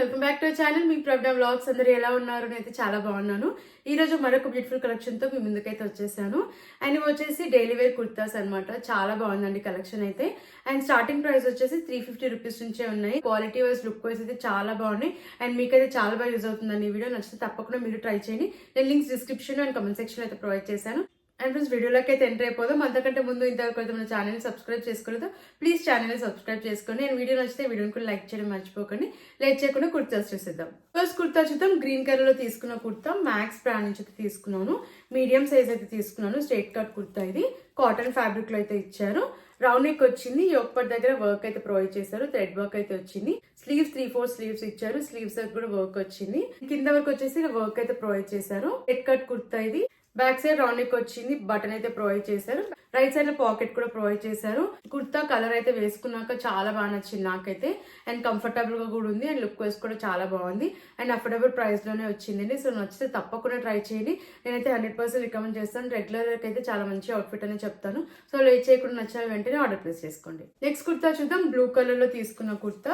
Welcome back to channel. మీ Pragna vlogs అందరూ ఎలా ఉన్నారు? నేనైతే చాలా బాగున్నాను. ఈ రోజు మరొక బ్యూటిఫుల్ కలెక్షన్ తో మీ ముందుకైతే వచ్చేసాను. అండ్ ఇవి వచ్చేసి డైలీ వేర్ కుర్తాస్ అన్నమాట. చాలా బాగుందండి కలెక్షన్ అయితే. అండ్ స్టార్టింగ్ ప్రైస్ వచ్చేసి 350 రూపీస్ నుంచే ఉన్నాయి. క్వాలిటీ వైజ్, లుక్ వైజ్ అయితే చాలా బాగున్నాయి. అండ్ మీకైతే చాలా బాగా యూజ్ అవుతుందండి ఈ వీడియో. నచ్చితే తప్పకుండా మీరు ట్రై చేయండి. నేను links description and comment section అయితే ప్రొవైడ్ చేశాను. అండ్ ఫ్రెండ్స్, వీడియోలోకి అయితే ఎంటర్ అయిపోదాం. అంతకంటే ముందు ఇంతవరకు అయితే మన ఛానల్ని సబ్స్క్రైబ్ చేసుకోలేదు, ప్లీజ్ ఛానల్ని సబ్స్క్రైబ్ చేసుకోండి. నేను వీడియో నచ్చితే వీడియోని కూడా లైక్ చేయడం మర్చిపోకండి. లైక్ చేయకుండా కుర్తాస్ చూసేద్దాం. ఫస్ట్ కుర్తా చూద్దాం. గ్రీన్ కలర్ లో తీసుకున్న కుర్తా మ్యాక్స్ బ్రాండ్ నుంచి అయితే తీసుకున్నాను. మీడియం సైజ్ అయితే తీసుకున్నాను. స్ట్రైట్ కట్ కుర్తా ఇది. కాటన్ ఫ్యాబ్రిక్ లో అయితే ఇచ్చారు. రౌండ్ నెక్ వచ్చింది. యోక్పట్ దగ్గర వర్క్ అయితే ప్రొవైడ్ చేశారు. థ్రెడ్ వర్క్ అయితే వచ్చింది. స్లీవ్స్ 3/4 స్లీవ్స్ ఇచ్చారు. స్లీవ్స్ దగ్గర కూడా వర్క్ వచ్చింది. కింద వరకు వచ్చేసి వర్క్ అయితే ప్రొవైడ్ చేశారు. రెడ్ కట్ కుర్తా ఇది. బ్యాక్ సైడ్ రౌండ్ నెక్ వచ్చింది. బటన్ అయితే ప్రొవైడ్ చేశారు. రైట్ సైడ్ లో పాకెట్ కూడా ప్రొవైడ్ చేశారు. కుర్తా కలర్ అయితే వేసుకున్నాక చాలా బాగా నచ్చింది నాకైతే. అండ్ కంఫర్టబుల్ గా కూడా ఉంది. అండ్ లుక్ వైజ్ కూడా చాలా బాగుంది. అండ్ అఫోర్డబుల్ ప్రైస్ లోనే వచ్చిందండి. సో నచ్చితే తప్పకుండా ట్రై చేయండి. నేనైతే 100% రికమెండ్ చేస్తాను. రెగ్యులర్ అయితే చాలా మంచి అవుట్ఫిట్ అని చెప్తాను. సో లేట్ చేయకుండా నచ్చిన వెంటనే ఆర్డర్ ప్లేస్ చేసుకోండి. నెక్స్ట్ కుర్తా చూద్దాం. బ్లూ కలర్ లో తీసుకున్న కుర్తా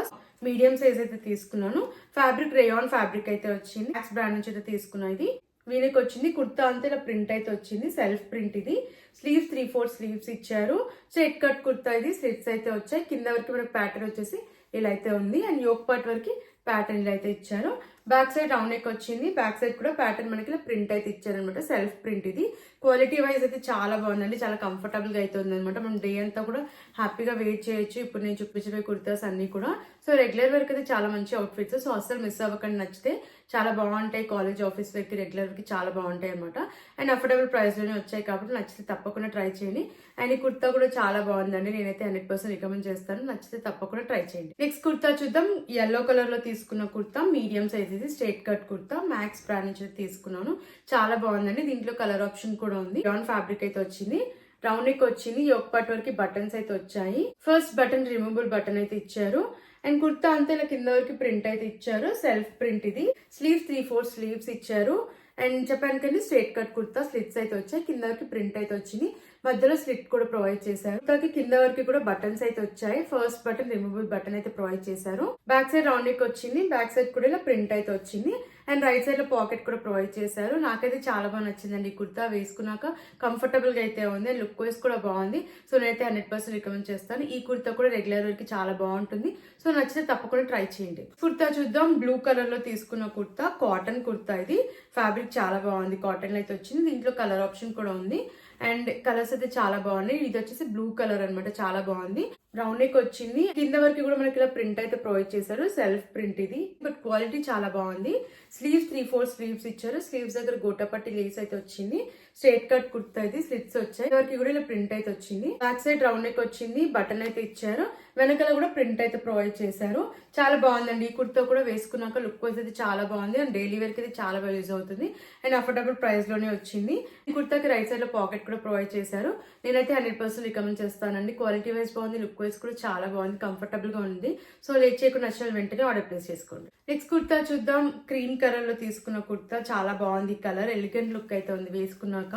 మీడియం సైజ్ అయితే తీసుకున్నాను. ఫ్యాబ్రిక్ రేయాన్ ఫ్యాబ్రిక్ అయితే వచ్చింది. మ్యాక్స్ బ్రాండ్ నుంచి అయితే తీసుకున్నా. ఇది వీనికి వచ్చింది. కుర్తా అంతా ఇలా ప్రింట్ అయితే వచ్చింది. సెల్ఫ్ ప్రింట్ ఇది. స్లీవ్స్ 3/4 స్లీవ్స్ ఇచ్చారు. స్ట్రైట్ కట్ కుర్తా ఇది. స్లిట్స్ అయితే వచ్చాయి. కింద వరకు మనకి ప్యాటర్న్ వచ్చేసి ఇలా అయితే ఉంది. అండ్ యోక్ పార్ట్ వరకు ప్యాటర్న్ ఇలా అయితే ఇచ్చారు. బ్యాక్ సైడ్ రౌండ్ నెక్ వచ్చింది. బ్యాక్ సైడ్ కూడా ప్యాటర్న్ మనకి ఇలా ప్రింట్ అయితే ఇచ్చారు అనమాట. సెల్ఫ్ ప్రింట్ ఇది. క్వాలిటీ వైజ్ అయితే చాలా బాగుందండి. చాలా కంఫర్టబుల్ గా అయితే ఉంది అనమాట. మనం డే అంతా కూడా హ్యాపీగా వెయిట్ చేయొచ్చు. ఇప్పుడు నేను చూపించే కుర్తాస్ అన్ని కూడా. సో రెగ్యులర్ వర్క్ అయితే చాలా మంచి అవుట్ఫిట్స్. సో అస్సలు మిస్ అవ్వకండి. నచ్చితే చాలా బాగుంటాయి. కాలేజ్ ఆఫీస్ వేర్కి రెగ్యులర్ కి చాలా బాగుంటాయి అనమాట. అండ్ అఫోర్డబుల్ ప్రైస్ లోనే వచ్చాయి కాబట్టి నచ్చితే తప్పకుండా ట్రై చేయండి. అండ్ ఈ కుర్తా కూడా చాలా బాగుందండి. నేనైతే 100% రికమెండ్ చేస్తాను. నచ్చితే తప్పకుండా ట్రై చేయండి. నెక్స్ట్ కుర్తా చూద్దాం. ఎల్లో కలర్ లో తీసుకున్న కుర్తా మీడియం సైజ్ ఇది. Straight cut kurta max brand నుంచి తీసుకున్నాను. చాలా బాగుందండి. దీంట్లో కలర్ ఆప్షన్ కూడా ఉంది. రాన్ ఫ్యాబ్రిక్ అయితే వచ్చింది. రౌండ్ నెక్ వచ్చింది. యోక్ పార్ట్ వరకు బటన్స్ అయితే వచ్చాయి. ఫస్ట్ బటన్ రిమూవబుల్ బటన్ అయితే ఇచ్చారు. అండ్ కుర్తా అంతా ఇలా కింద వరకు ప్రింట్ అయితే ఇచ్చారు. సెల్ఫ్ ప్రింట్ ఇది. స్లీవ్స్ 3/4 స్లీవ్స్ ఇచ్చారు. అండ్ చెప్పాను కానీ స్ట్రైట్ కట్ కుర్తా స్లిట్స్ అయితే వచ్చాయి. కింద వరకు ప్రింట్ అయితే వచ్చింది. మధ్యలో స్లిట్ కూడా ప్రొవైడ్ చేశారు. కుర్తాకి కింద వరకు కూడా బటన్స్ అయితే వచ్చాయి. ఫస్ట్ బటన్ రిమూవబుల్ బటన్ అయితే ప్రొవైడ్ చేశారు. బ్యాక్ సైడ్ రౌండ్ నెక్ వచ్చింది. బ్యాక్ సైడ్ కూడా ఇలా ప్రింట్ అయితే వచ్చింది. అండ్ రైట్ సైడ్ లో పాకెట్ కూడా ప్రొవైడ్ చేశారు. నాకైతే చాలా బాగా నచ్చిందండి. ఈ కుర్తా వేసుకున్నాక కంఫర్టబుల్ గా అయితే ఉంది. అండ్ లుక్ వైజ్ కూడా బాగుంది. సో నేనైతే 100% రికమెండ్ చేస్తాను. ఈ కుర్తా కూడా రెగ్యులర్ వరకు చాలా బాగుంటుంది. సో నచ్చితే తప్పకుండా ట్రై చేయండి. కుర్తా చూద్దాం. బ్లూ కలర్ లో తీసుకున్న కుర్తా కాటన్ కుర్తా ఇది. ఫ్యాబ్రిక్ చాలా బాగుంది. కాటన్ అయితే వచ్చింది. దీంట్లో కలర్ ఆప్షన్ కూడా ఉంది. అండ్ కలర్స్ అయితే చాలా బాగున్నాయి. ఇది వచ్చేసి బ్లూ కలర్ అనమాట. చాలా బాగుంది. రౌండ్ నెక్ వచ్చింది. కింద వరకు కూడా మనకి ఇలా ప్రింట్ అయితే ప్రొవైడ్ చేశారు. సెల్ఫ్ ప్రింట్ ఇది. బట్ క్వాలిటీ చాలా బాగుంది. స్లీవ్స్ 3/4 స్లీవ్స్ ఇచ్చారు. స్లీవ్స్ దగ్గర గోటపట్టి లేస్ అయితే వచ్చింది. స్ట్రైట్ కట్ కుర్తా ఇది. స్లిట్స్ వచ్చాయి. వరకు కూడా ఇలా ప్రింట్ అయితే వచ్చింది. బ్యాక్ సైడ్ రౌండ్ నెక్ వచ్చింది. బటన్ అయితే ఇచ్చారు. వెనకాల కూడా ప్రింట్ అయితే ప్రొవైడ్ చేశారు. చాలా బాగుందండి. ఈ కుర్తా కూడా వేసుకున్నాక లుక్ వైజ్ అయితే చాలా బాగుంది. అండ్ డైలీ వేర్ కి అయితే చాలా బాగా యూజ్ అవుతుంది. అండ్ అఫోర్డబుల్ ప్రైస్ లోనే వచ్చింది. ఈ కుర్తాకి రైట్ సైడ్ లో పాకెట్ కూడా ప్రొవైడ్ చేశారు. నేనైతే 100% రికమెండ్ చేస్తానండి. క్వాలిటీ వైజ్ బాగుంది. లుక్ వైజ్ కూడా చాలా బాగుంది. కంఫర్టబుల్ గా ఉంది. సో లేట్ చేయకుండా నచ్చిన వెంటనే ఆర్డర్ ప్లేస్ చేసుకోండి. నెక్స్ట్ కుర్తా చూద్దాం. క్రీమ్ కలర్ లో తీసుకున్న కుర్తా చాలా బాగుంది. కలర్ ఎలిగెంట్ లుక్ అయితే ఉంది. వేసుకున్నాక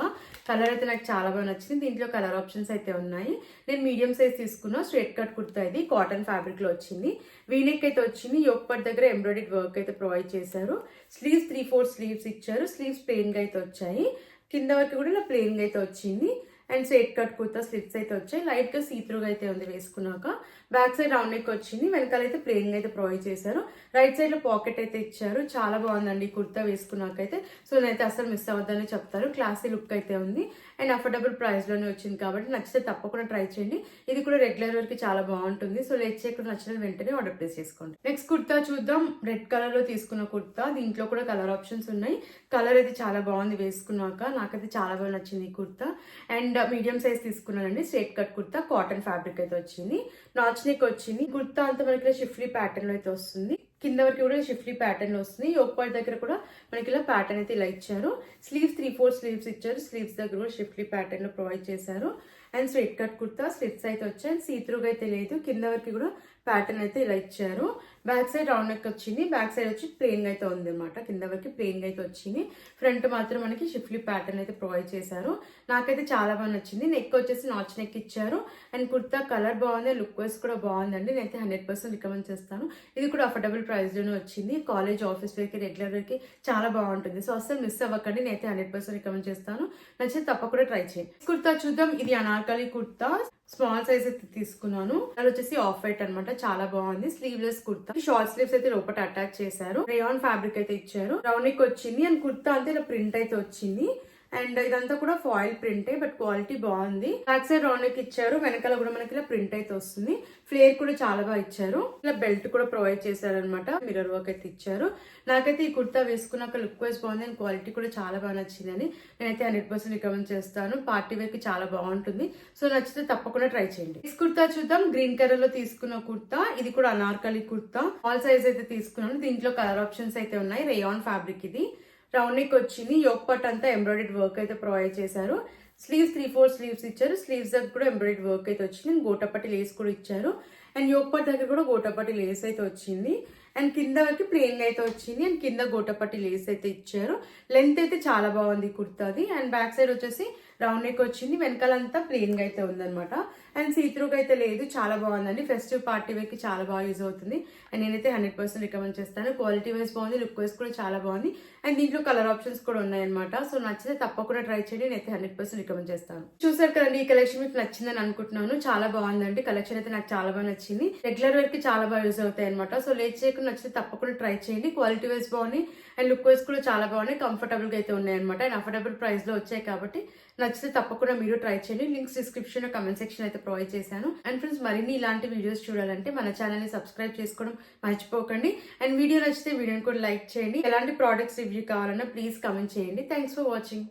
కలర్ అయితే నాకు చాలా బాగా నచ్చింది. దీంట్లో కలర్ ఆప్షన్స్ అయితే ఉన్నాయి. నేను మీడియం సైజ్ తీసుకున్నా. స్ట్రైట్ కట్ కుర్తా ఇది. కాటన్ ఫ్యాబ్రిక్ లో వచ్చింది. వీనెక్ అయితే వచ్చింది. యోక్ పార్ట్ దగ్గర ఎంబ్రాయిడరీ వర్క్ అయితే ప్రొవైడ్ చేశారు. స్లీవ్స్ 3/4 స్లీవ్స్ ఇచ్చారు. స్లీవ్స్ ప్లెయిన్ గా అయితే వచ్చాయి. కింద వరకు కూడా ఇలా ప్లెయిన్ గా అయితే వచ్చింది. And straight cut kurta slits అయితే వచ్చాయి. లైట్ గా సీత్రూగా అయితే ఉంది వేసుకున్నాక. బ్యాక్ సైడ్ రౌండ్ నెక్ వచ్చింది. వెనకాల అయితే ప్లెయిన్ గా అయితే ప్రొవైడ్ చేశారు. రైట్ సైడ్ లో పాకెట్ అయితే ఇచ్చారు. చాలా బాగుందండి ఈ కుర్తా వేసుకున్నాకైతే. సో నేనైతే అసలు మిస్ అవ్వద్దని చెప్తారు. క్లాసీ లుక్ అయితే ఉంది. అండ్ అఫోర్డబుల్ ప్రైస్ లోనే వచ్చింది కాబట్టి నచ్చితే తప్పకుండా ట్రై చేయండి. ఇది కూడా రెగ్యులర్ వరకు చాలా బాగుంటుంది. సో లేట్ చేయకుండా నచ్చిన వెంటనే ఆర్డర్ ప్లేస్ చేసుకోండి. నెక్స్ట్ కుర్తా చూద్దాం. రెడ్ కలర్ లో తీసుకున్న కుర్తా. దీంట్లో కూడా కలర్ ఆప్షన్స్ ఉన్నాయి. కలర్ అయితే చాలా బాగుంది వేసుకున్నాక. నాకైతే చాలా బాగా నచ్చింది ఈ కుర్తా. అండ్ మీడియం సైజ్ తీసుకున్నానండి. Straight cut kurta cotton fabric అయితే వచ్చింది. నాచ్ నెక్ వచ్చింది. కుర్తా అంతా మనకి షిఫ్లీ ప్యాటర్న్ లో అయితే వస్తుంది. కింద వరకు కూడా షిఫ్లీ ప్యాటర్న్ లో వస్తుంది. యోక్ పార్ట్ దగ్గర కూడా మనకి ఇలా ప్యాటర్న్ అయితే ఇలా ఇచ్చారు. స్లీవ్స్ 3/4 స్లీవ్స్ ఇచ్చారు. స్లీవ్స్ దగ్గర కూడా షిఫ్లీ ప్యాటర్న్ లో ప్రొవైడ్ చేశారు. And straight cut kurta slits అయితే వచ్చాయి. సీత్రూగా అయితే లేదు. కింద వరకు కూడా ప్యాటర్న్ అయితే ఇలా ఇచ్చారు. బ్యాక్ సైడ్ రౌండ్ నెక్ వచ్చింది, బ్యాక్ సైడ్ వచ్చి ప్లెయిన్ అయితే ఉంది అనమాట, కింద వరకు ప్లెయిన్ అయితే వచ్చింది. ఫ్రంట్ మాత్రం మనకి షిఫ్లీ ప్యాటర్న్ అయితే ప్రొవైడ్ చేశారు. నాకైతే చాలా బాగా నచ్చింది. నెక్ వచ్చేసి నాచ్ నెక్ ఇచ్చారు. అండ్ కుర్తా కలర్ బాగుంది, లుక్ వైస్ కూడా బాగుందండి. నేనైతే 100% రికమెండ్ చేస్తాను. ఇది కూడా అఫోర్డబుల్ ప్రైస్ లోనే వచ్చింది. కాలేజ్, ఆఫీస్ వేర్ కి, రెగ్యులర్ వేర్ కి చాలా బాగుంటుంది. సో అసలు మిస్ అవ్వకండి. నేనైతే 100% రికమెండ్ చేస్తాను. నచ్చితే తప్పకుండా ట్రై చేయండి. కుర్తా చూద్దాం. ఇది అనార్కలి కుర్తా, స్మాల్ సైజ్ అయితే తీసుకున్నాను. అది వచ్చేసి ఆఫ్ వైట్ అనమాట, చాలా బాగుంది. స్లీవ్లెస్ కుర్తా, షార్ట్ స్లీవ్స్ అయితే లోపల అటాచ్ చేశారు. రేయాన్ ఫ్యాబ్రిక్ అయితే ఇచ్చారు. రౌండ్ నెక్ వచ్చింది. అండ్ కుర్తా అంతే ఇలా ప్రింట్ అయితే వచ్చింది. అండ్ ఇదంతా కూడా ఫాయిల్ ప్రింటే, బట్ క్వాలిటీ బాగుంది. బ్యాక్ సైడ్ రౌండ్ నెక్ ఇచ్చారు. వెనకాల కూడా మనకి ఇలా ప్రింట్ అయితే వస్తుంది. ఫ్లేర్ కూడా చాలా బాగా ఇచ్చారు. ఇలా బెల్ట్ కూడా ప్రొవైడ్ చేశారు అనమాట. మిర్రర్ వర్క్ అయితే ఇచ్చారు. నాకైతే ఈ కుర్తా వేసుకున్నాక లుక్ వైజ్ బాగుంది అండ్ క్వాలిటీ కూడా చాలా బాగా నచ్చిందని నేనైతే 100% రికమెండ్ చేస్తాను. పార్టీ వేర్ కి చాలా బాగుంటుంది. సో నచ్చితే తప్పకుండా ట్రై చేయండి. ఈ కుర్తా చూద్దాం. గ్రీన్ కలర్ లో తీసుకున్న కుర్తా, ఇది కూడా అనార్కలి కుర్తా, ఆల్ సైజ్ అయితే తీసుకున్నాను. దీంట్లో కలర్ ఆప్షన్స్ అయితే ఉన్నాయి. రేయాన్ ఫ్యాబ్రిక్ ఇది. రౌండ్ నెక్ వచ్చింది. యోక్ పట్ అంతా ఎంబ్రాయిడరీ వర్క్ అయితే ప్రొవైడ్ చేశారు. స్లీవ్స్ 3/4 స్లీవ్స్ ఇచ్చారు. స్లీవ్స్ దగ్గర కూడా ఎంబ్రాయిడరీ వర్క్ అయితే వచ్చింది. గోటపట్టి లేస్ కూడా ఇచ్చారు. అండ్ యోక్ పట్ దగ్గర కూడా గోటపట్టి లేస్ అయితే వచ్చింది. అండ్ కింద వరకు ప్లెయిన్ అయితే వచ్చింది. అండ్ కింద గోటపట్టి లేస్ అయితే ఇచ్చారు. లెంత్ అయితే చాలా బాగుంది కుర్తాది. అండ్ బ్యాక్ సైడ్ వచ్చేసి రౌండ్ నెక్ వచ్చింది. వెనకాలంతా ప్లెయిన్ గా అయితే ఉందన్నమాట. అండ్ సీత్రూగా అయితే లేదు. చాలా బాగుందండి. ఫెస్టివ్ పార్టీ వేర్ కి చాలా బాగా యూజ్ అవుతుంది. అండ్ నేనైతే 100% రికమెండ్ చేస్తాను. క్వాలిటీ వైజ్ బాగుంది, లుక్ వైజ్ కూడా చాలా బాగుంది. అండ్ దీంట్లో కలర్ ఆప్షన్స్ కూడా ఉన్నాయన్నమాట. సో నచ్చితే తప్పకుండా ట్రై చేయండి. నేనైతే 100% రికమెండ్ చేస్తాను. చూసారు కదండి, ఈ కలెక్షన్ మీకు నచ్చిందని అనుకుంటున్నాను. చాలా బాగుందండి. కలెక్షన్ అయితే నాకు చాలా బాగా నచ్చింది. రెగ్యులర్ వేర్ కి చాలా బాగా యూజ్ అవుతాయి అనమాట. సో లేట్ చేయకుండా నచ్చితే తప్పకుండా ట్రై చేయండి. క్వాలిటీ వైజ్ బాగుంది అండ్ లుక్ వైజ్ కూడా చాలా బాగున్నాయి. కంఫర్టబుల్ గా అయితే ఉన్నాయి అనమాట. అండ్ అఫోర్డబుల్ ప్రైస్ లో వచ్చాయి కాబట్టి నచ్చితే తప్పకుండా మీరు ట్రై చేయండి. లింక్స్ డిస్క్రిప్షన్ లో, కమెంట్ సెక్షన్ అయితే ప్రొవైడ్ చేశాను. అండ్ ఫ్రెండ్స్, మరిన్ని ఇలాంటి వీడియోస్ చూడాలంటే మన ఛానల్ ని సబ్స్క్రైబ్ చేసుకోవడం మర్చిపోకండి. అండ్ వీడియో నచ్చితే వీడియోని కూడా లైక్ చేయండి. ఎలాంటి ప్రోడక్ట్స్ రివ్యూ కావాలన్నా ప్లీజ్ కమెంట్ చేయండి. Thanks for watching.